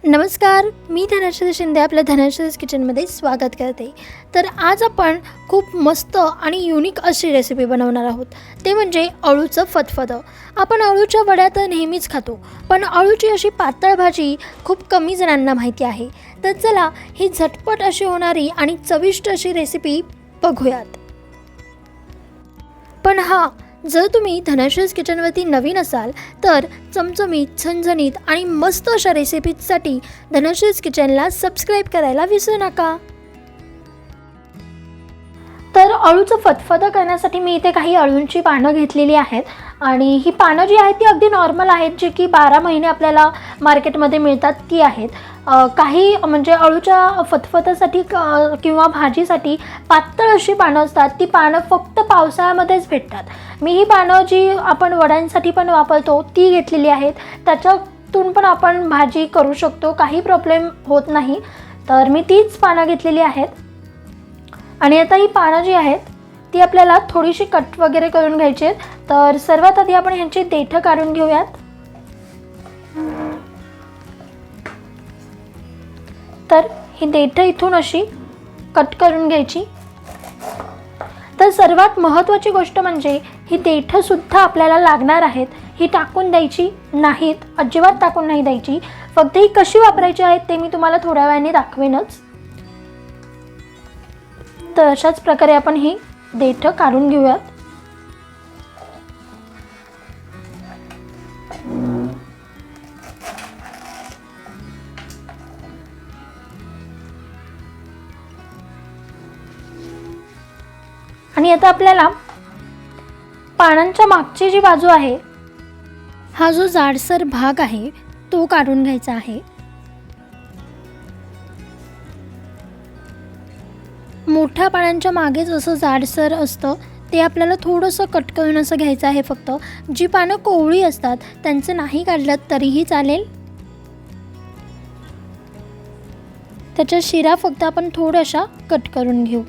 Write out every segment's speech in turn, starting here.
नमस्कार, मी धनश्री शिंदे आपल्या धनश्रीज किचनमध्ये स्वागत करते. तर आज आपण खूप मस्त आणि युनिक अशी रेसिपी बनवणार आहोत. ते म्हणजे अळूचं फतफदं. आपण अळूच्या वड्या तर नेहमीच खातो, पण अळूची अशी पातळ भाजी खूप कमी जणांना माहिती आहे. तर चला ही झटपट अशी होणारी आणि चविष्ट अशी रेसिपी बघूयात. पण जर तुम्ही धनश्रीज किचनवरती नवीन असाल तर चमचमीत, झणझणीत आणि मस्त अशा रेसिपीजसाठी धनश्रीज किचनला सबस्क्राईब करायला विसरू नका. तर अळूचं फतफदं करण्यासाठी मी इथे काही अळूंची पानं घेतलेली आहेत आणि ही पानं जी आहेत ती अगदी नॉर्मल आहेत, जी की 12 महिने आपल्याला मार्केटमध्ये मिळतात ती आहेत. काही म्हणजे अळूच्या फतफदासाठी किंवा भाजीसाठी पातळ अशी पानं असतात, ती पानं फक्त पावसाळ्यामध्येच भेटतात. मी ही पानं जी आपण वड्यांसाठी पण वापरतो ती घेतलेली आहेत. त्याच्यातून पण आपण भाजी करू शकतो, काही प्रॉब्लेम होत नाही. तर मी तीच पानं घेतलेली आहेत आणि आता ही पानं जी आहेत ती आपल्याला थोडीशी कट वगैरे करून घ्यायची आहेत. तर सर्वात आधी आपण ह्यांची देठं काढून घेऊयात. तर ही देठं इथून अशी कट करून घ्यायची. तर सर्वात महत्त्वाची गोष्ट म्हणजे ही देठं सुद्धा आपल्याला लागणार आहेत, ही टाकून द्यायची नाहीत, अजिबात टाकून नाही द्यायची. फक्त ही कशी वापरायची आहेत ते मी तुम्हाला थोड्या वेळाने दाखवेनच. तर अशाच प्रकारे आपण ही देठं काढून घेऊयात. आणि आता आपल्याला पानांच्या मागची जी बाजू आहे, हा जो जाडसर भाग आहे तो काढून घ्यायचा आहे. मोठ्या पानांच्या मागेच असं जाडसर असतं, ते आपल्याला थोडंसं कट करून असं घ्यायचं आहे. फक्त जी पानं कोवळी असतात त्यांचं नाही काढलं तरीही चालेल. त्याच्या शिरा फक्त आपण थोड्याशा कट करून घेऊ.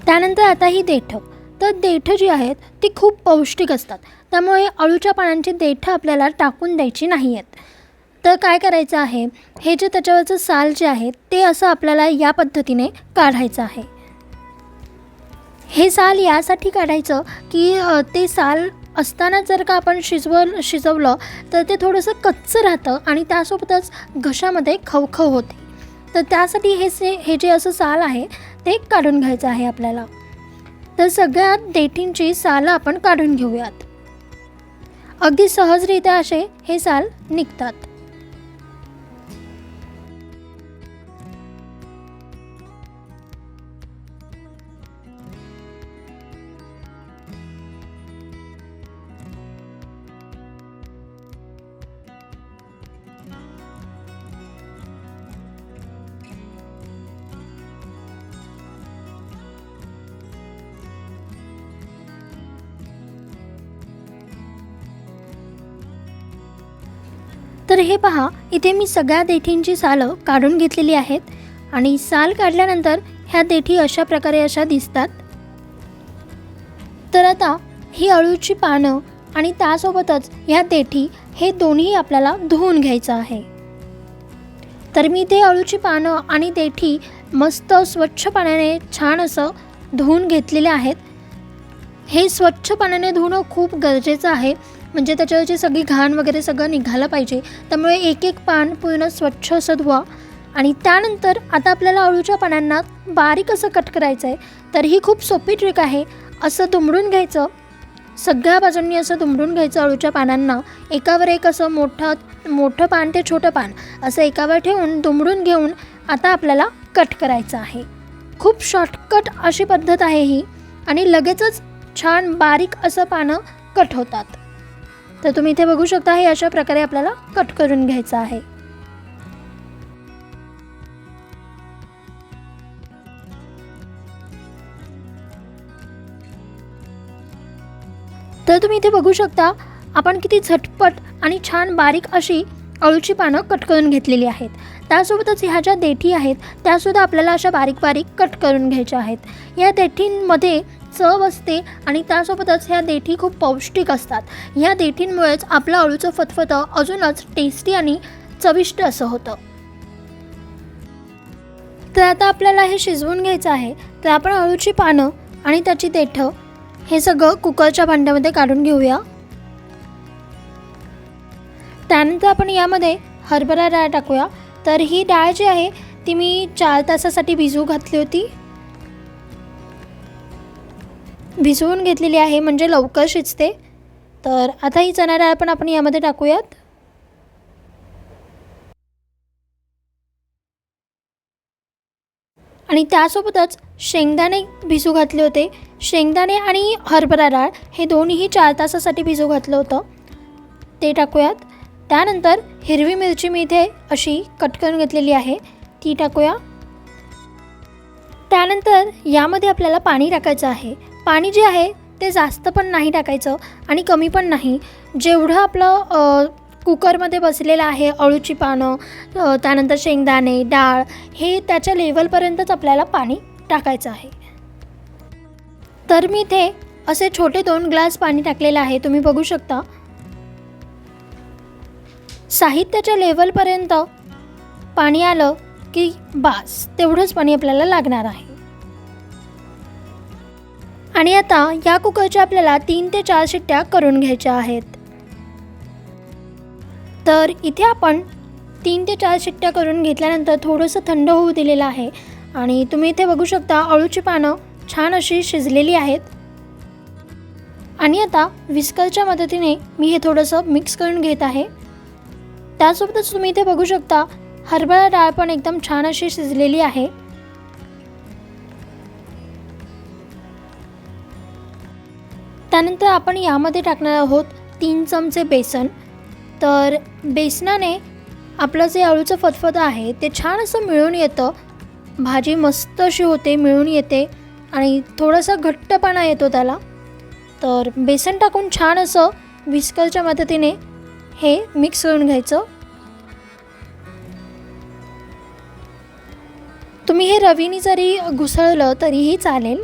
त्यानंतर आता ही देठं, तर देठं जी आहेत ती खूप पौष्टिक असतात, त्यामुळे अळूच्या पानांची देठं आपल्याला टाकून द्यायची नाही आहेत. तर काय करायचं आहे, हे जे त्याच्यावरचं साल जे आहे ते असं आपल्याला या पद्धतीने काढायचं आहे. हे साल यासाठी काढायचं की ते साल असताना जर का आपण शिजवलं तर ते थोडंसं कच्चं राहतं आणि त्यासोबतच घशामध्ये खवखव होते. तर त्यासाठी हे जे असं साल आहे ते काढून घ्यायचं आहे आपल्याला. तर सगळ्यात देठींची सालं आपण काढून घेऊयात. अगदी सहजरित्या असे हे साल निघतात. तर हे पहा, इथे मी सगळ्या देठींची सालं काढून घेतलेली आहेत आणि साल काढल्यानंतर ह्या देठी अशा प्रकारे अशा दिसतात. तर आता ही अळूची पानं आणि त्यासोबतच ह्या देठी हे दोन्ही आपल्याला धुवून घ्यायचं आहे. तर मी ते अळूची पानं आणि देठी मस्त स्वच्छ पाण्याने छान असं धुवून घेतलेले आहेत. हे स्वच्छ पाण्याने धुणं खूप गरजेचं आहे, म्हणजे त्याच्यावरची सगळी घाण वगैरे सगळं निघालं पाहिजे. त्यामुळे एक एक पान पूर्ण स्वच्छ असं धुवा. आणि त्यानंतर आता आपल्याला अळूच्या पानांना बारीक असं कट करायचं आहे. तर ही खूप सोपी ट्रिक आहे. असं दुमडून घ्यायचं, सगळ्या बाजूंनी असं दुमडून घ्यायचं अळूच्या पानांना. एकावर एक असं मोठं पान ते छोटं पान असं एकावर ठेवून दुमडून घेऊन आता आपल्याला कट करायचं आहे. खूप शॉर्टकट अशी पद्धत आहे ही आणि लगेचच छान बारीक असं पानं कट होतात. तर तुम्ही इथे बघू शकता, हे अशा प्रकारे आपल्याला कट करून घ्यायचं आहे. तर तुम्ही इथे बघू शकता आपण किती झटपट आणि छान बारीक अशी अळूची पानं कट करून घेतलेली आहेत. त्यासोबतच ह्या ज्या देठी आहेत त्यासुद्धा आपल्याला अशा बारीक बारीक कट करून घ्यायच्या आहेत. या देठींमध्ये चव असते आणि त्यासोबतच ह्या देठी खूप पौष्टिक असतात. ह्या देठींमुळेच आपलं अळूचं फतफतं अजूनच टेस्टी आणि चविष्ट असं होतं. तर आता आपल्याला हे शिजवून घ्यायचं आहे. तर आपण अळूची पानं आणि त्याची देठं हे सगळं कुकरच्या भांड्यामध्ये काढून घेऊया. त्यानंतर आपण यामध्ये हरभरा डाळ टाकूया. तर ही डाळ जी आहे ती मी 4 तासासाठी भिजवू घातली होती. भिजवून घेतलेली आहे म्हणजे लवकर शिजते. तर आता ही चणा डाळ पण आपण यामध्ये टाकूयात. आणि त्यासोबतच शेंगदाणे भिजू घातले होते. शेंगदाणे आणि हरभरा डाळ हे दोन्हीही 4 तासासाठी भिजू घातलं होतं, ते टाकूयात. त्यानंतर हिरवी मिरची मी इथे अशी कट करून घेतलेली आहे, ती टाकूया. त्यानंतर यामध्ये आपल्याला पाणी टाकायचं आहे. पाणी जे आहे ते जास्त पण नाही टाकायचं आणि कमी पण नाही. जेवढं आपलं कुकरमध्ये बसलेलं आहे अळूची पानं, त्यानंतर शेंगदाणे, डाळ हे त्याच्या लेवलपर्यंतच आपल्याला पाणी टाकायचं आहे. तर मी इथे असे छोटे 2 ग्लास पाणी टाकलेलं आहे, तुम्ही बघू शकता. साहित्याच्या लेवलपर्यंत पाणी आलं की बास, तेवढंच पाणी आपल्याला लागणार आहे. आणि आता या कुकरच्या आपल्याला 3 ते 4 शिट्ट्या करून घ्यायच्या आहेत. तर इथे आपण 3 ते 4 शिट्ट्या करून घेतल्यानंतर थोडंसं थंड होऊ दिलेलं आहे. आणि तुम्ही इथे बघू शकता अळूची पानं छान अशी शिजलेली आहेत. आणि आता विस्करच्या मदतीने मी हे थोडंसं मिक्स करून घेत आहे. त्यासोबतच तुम्ही इथे बघू शकता हरभरा डाळ पण एकदम छान अशी शिजलेली आहे. त्यानंतर आपण यामध्ये टाकणार आहोत 3 चमचे बेसन. तर बेसनाने आपलं जे अळूचं फतफतं आहे ते छान असं मिळून येतं. भाजी मस्त अशी होते, मिळून येते आणि थोडासा घट्टपणा येतो त्याला. तर बेसन टाकून छान असं विस्करच्या मदतीने हे मिक्स करून घ्यायचं. तुम्ही हे रवीने जरी घुसळलं तरीही चालेल.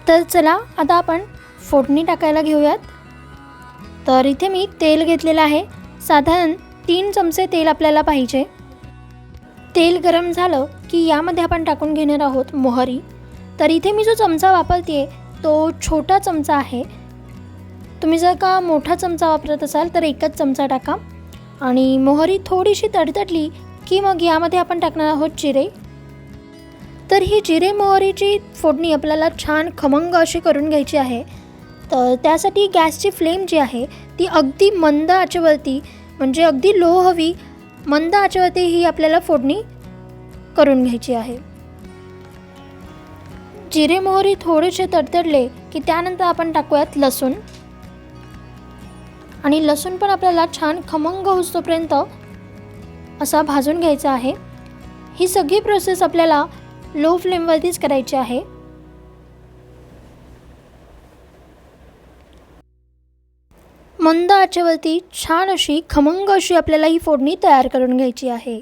तर चला आता आपण फोडणी टाकायला घेऊयात. तर इथे मी तेल घेतलेलं आहे. साधारण 3 चमचे तेल आपल्याला पाहिजे. तेल गरम झालं की यामध्ये आपण टाकून घेणार आहोत मोहरी. तर इथे मी जो चमचा वापरते तो छोटा चमचा आहे. तुम्ही जर का मोठा चमचा वापरत असाल तर 1च चमचा टाका. आणि मोहरी थोडीशी तडतडली की मग यामध्ये आपण टाकणार आहोत जिरे. तर ही जिरे मोहरीची फोडणी आपल्याला छान खमंग अशी करून घ्यायची आहे. तर त्यासाठी गॅसची फ्लेम जी आहे ती अगदी मंद आचेवरती, म्हणजे अगदी लो हवी, मंद आचेवरती ही आपल्याला फोडणी करून घ्यायची आहे. जिरे मोहरी थोडेसे तडतडले की त्यानंतर आपण टाकूयात लसूण. आणि लसूण पण आपल्याला छान खमंग होईपर्यंत असा भाजून घ्यायचा आहे. ही सगळी प्रोसेस आपल्याला लो फ्लेमवरतीच करायची आहे. मंद आचेवरती छान अशी खमंग अशी आपल्याला ही फोडणी तयार करून घ्यायची आहे.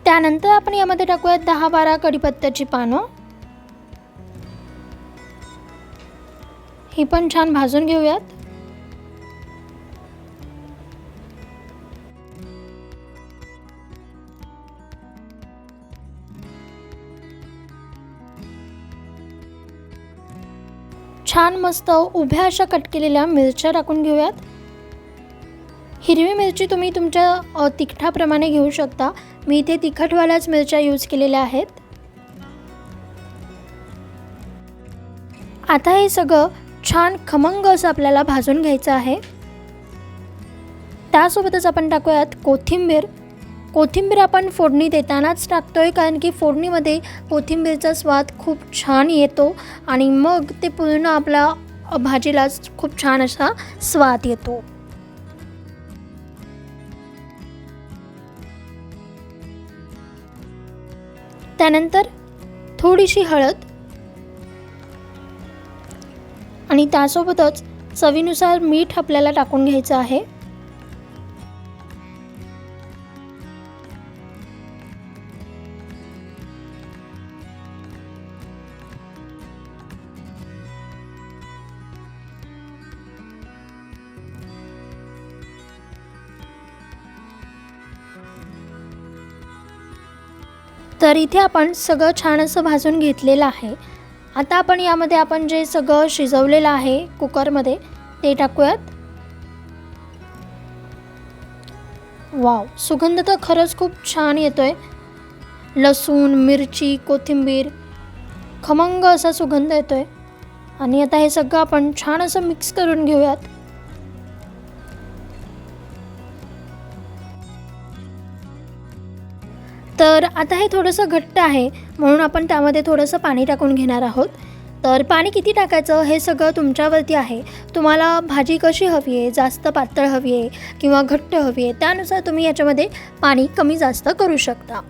त्यानंतर आपण यामध्ये टाकूयात 10-12 कढीपत्त्याची पानं. ही पण छान भाजून घेऊयात. छान मस्त उभ्या अशा कट केलेल्या मिरच्या टाकून घेऊयात. हिरवी मिरची तुम्ही तुमच्या तिखटाप्रमाणे घेऊ शकता. मी इथे तिखटवाल्याच मिरच्या यूज केलेल्या आहेत. आता हे सगळं छान खमंग असं आपल्याला भाजून घ्यायचं आहे. त्यासोबतच आपण टाकूयात कोथिंबीर. कोथिंबीर आपण फोडणी देतानाच टाकतोय कारण की फोडणीमध्ये कोथिंबीरचा स्वाद खूप छान येतो आणि मग ते पूर्ण आपल्या भाजीला खूप छान असा स्वाद येतो. त्यानंतर थोडीशी हळद आणि त्यासोबतच चवीनुसार मीठ आपल्याला टाकून घ्यायचं आहे. तर इथे आपण सगळं छान असं भाजून घेतलेलं आहे. आता आपण यामध्ये आपण जे सगळं शिजवलेलं आहे कुकरमध्ये ते टाकूयात. वाव, सुगंध तर खरंच खूप छान येतोय. लसूण, मिरची, कोथिंबीर, खमंग असा सुगंध येतोय. आणि आता हे सगळं आपण छान असं मिक्स करून घेऊयात. तर आता हे थोडंसं घट्ट आहे म्हणून आपण त्यामध्ये थोडंसं पाणी टाकून घेणार आहोत. तर पाणी किती टाकायचं हे सगळं तुमच्यावरती आहे. तुम्हाला भाजी कशी हवी आहे, जास्त पातळ हवी आहे किंवा घट्ट हवी आहे, त्यानुसार तुम्ही याच्यामध्ये पाणी कमी जास्त करू शकता.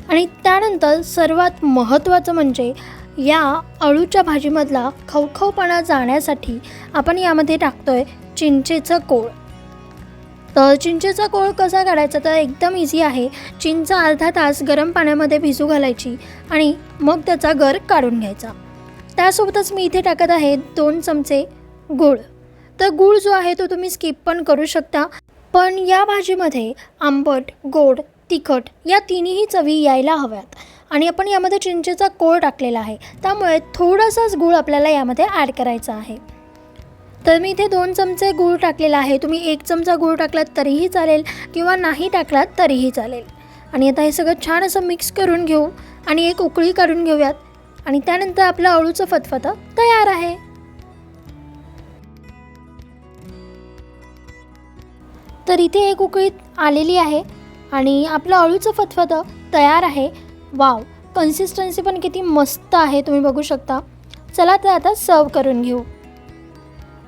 आणि त्यानंतर सर्वात महत्त्वाचं म्हणजे या अळूच्या भाजीमधला खवखवपणा जाण्यासाठी आपण यामध्ये टाकतोय चिंचेचं कोळ. तर चिंचेचा कोळ कसा काढायचा तर एकदम इझी आहे. चिंच अर्धा तास गरम पाण्यामध्ये भिजू घालायची आणि मग त्याचा गर काढून घ्यायचा. त्यासोबतच मी इथे टाकत आहे 2 चमचे गूळ. तर गूळ जो आहे तो तुम्ही स्किप पण करू शकता. पण या भाजीमध्ये आंबट, गोड, तिखट या तिन्ही चवी यायला हव्यात. आणि आपण यामध्ये चिंचेचा कोळ टाकलेला आहे त्यामुळे थोडासाच गूळ आपल्याला यामध्ये ॲड करायचा आहे. तर मी इथे 2 चमचे गूळ टाकलेला आहे. तुम्ही 1 चमचा गूळ टाकलात तरीही चालेल किंवा नाही टाकलात तरीही चालेल. आणि आता हे सगळं छान असं मिक्स करून घेऊ आणि एक उकळी काढून घेऊयात. आणि त्यानंतर आपलं अळूचं फतफतं तयार आहे. तर इथे एक उकळी आलेली आहे आणि आपलं अळूचं फतफतं तयार आहे. वाव, कन्सिस्टन्सी पण किती मस्त आहे तुम्ही बघू शकता. चला तर आता सर्व करून घेऊ.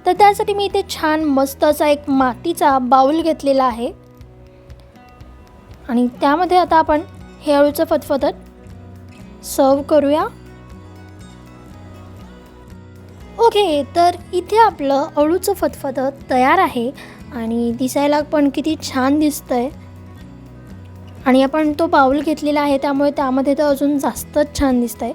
तर त्यासाठी मी इथे छान मस्त असा एक मातीचा बाउल घेतलेला आहे आणि त्यामध्ये आता आपण हे अळूचं फतफतं सर्व करूया. ओके, तर इथे आपलं अळूचं फतफतं तयार आहे आणि दिसायला पण किती छान दिसतंय. आणि आपण तो बाउल घेतलेला आहे त्यामुळे त्यामध्ये तर अजून जास्तच छान दिसतंय.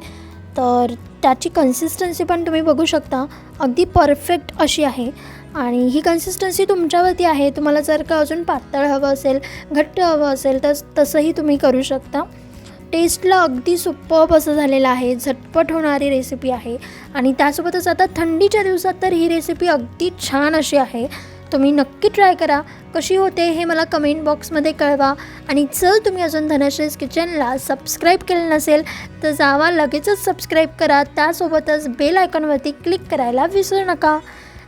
तर त्याची कन्सिस्टन्सी पण तुम्ही बघू शकता, अगदी परफेक्ट अशी आहे. आणि ही कन्सिस्टन्सी तुमच्यावरती आहे. तुम्हाला जर का अजून पातळ हवं असेल, घट्ट हवं असेल तर तसंही तुम्ही करू शकता. टेस्टला अगदी सुपर्ब असं झालेलं आहे. झटपट होणारी रेसिपी आहे आणि त्यासोबतच आता थंडीच्या दिवसात तर ही रेसिपी अगदी छान अशी आहे. तुम्ही नक्की ट्राय करा. कशी होते हे मला कमेंट बॉक्समध्ये कळवा. आणि जर तुम्ही अजून धनश्रीज किचनला सबस्क्राईब केलं नसेल तर जावा, लगेचच सबस्क्राईब करा. त्यासोबतच बेल आयकॉनवरती क्लिक करायला विसरू नका.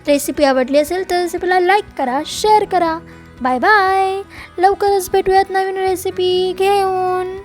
रेसिपी आवडली असेल तर रेसिपीला लाईक करा, शेअर करा. Bye bye. लवकरच भेटूयात नवीन रेसिपी घेऊन.